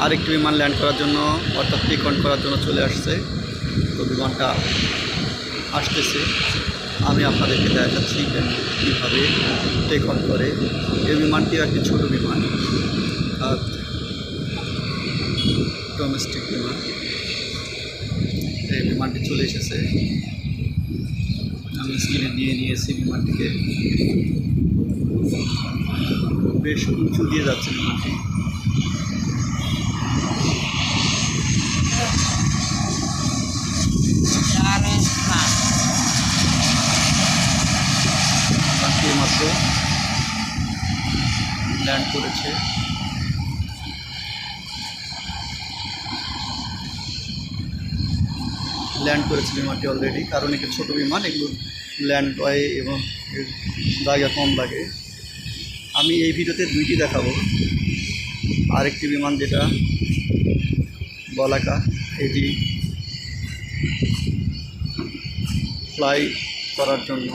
আরেকটি বিমান ল্যান্ড করার জন্য অর্থাৎ টেক অন করার জন্য চলে আসছে। তো বিমানটা আসতেছে, আমি আপনাদেরকে দেখাচ্ছি কীভাবে টেক অন করে। এই বিমানটি একটি ছোট বিমান, আর ডোমেস্টিক বিমান। এই বিমানটি চলে এসেছে, আমি স্ক্রিনে নিয়ে নিয়েছি বিমানটিকে। বেশ উঁচু দিয়ে যাচ্ছে বিমানটি। মাত্র ল্যান্ড করেছে। বিমানটি অলরেডি, কারণ এটি ছোট বিমান, এগুলো ল্যান্ড হয় এবং জায়গা কম লাগে। আমি এই ভিডিওতে দুইটি দেখাবো। আরেকটি বিমান যেটা বলাকা, এটি ফ্লাই করার জন্য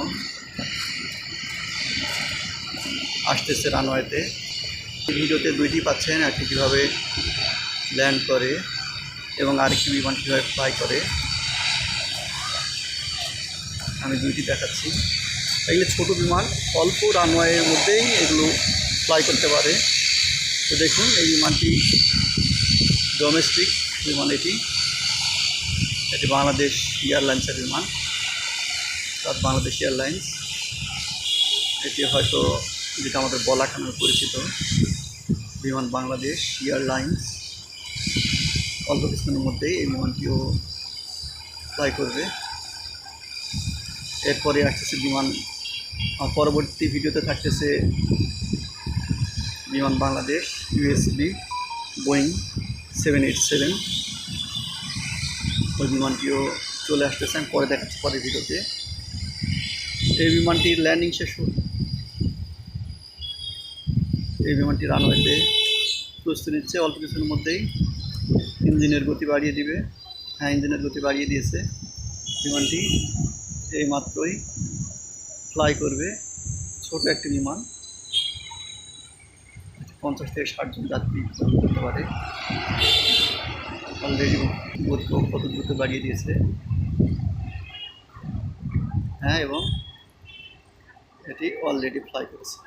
আসতেছে রানওয়েতে। এই ভিডিওতে দুইটি পাচ্ছেন, একটি কীভাবে ল্যান্ড করে এবং আরেকটি বিমান কীভাবে ফ্লাই করে। আমি দুইটি দেখাচ্ছি। এগুলো ছোটো বিমান, অল্প রানওয়ের মধ্যেই এগুলো ফ্লাই করতে পারে। তো দেখুন, এই বিমানটি ডোমেস্টিক বিমান। এটি বাংলাদেশ এয়ারলাইন্সের বিমান, বাংলাদেশ এয়ারলাইন্স। এটি হয়তো যেটা আমাদের বলাকা নামে পরিচিত বিমান, বাংলাদেশ এয়ারলাইন্স। অল্প কিছুদিনের মধ্যেই এই বিমানটিও ফ্লাই করবে। এরপরে আসতেছে বিমান, পরবর্তী ভিডিওতে থাকতেছে বিমান বাংলাদেশ ইউএসবি বোয়িং 787। ওই বিমানটিও চলে আসতেছে, আমি পরে দেখাচ্ছি পরের ভিডিওতে। এই বিমানটির ল্যান্ডিং শেষ হল। এই বিমানটি রানওয়েতে প্রস্তুতি নিচ্ছে, অল্প কিছুর মধ্যেই ইঞ্জিনের গতি বাড়িয়ে দিবে। হ্যাঁ, ইঞ্জিনের গতি বাড়িয়ে দিয়েছে বিমানটি। এই মাত্রই ফ্লাই করবে। ছোট একটি বিমান, 50 থেকে 60 জন যাত্রী করতে পারে। অলরেডি গতি কত দ্রুত বাড়িয়ে দিয়েছে। হ্যাঁ, এবং এটি অলরেডি ফ্লাই করেছে।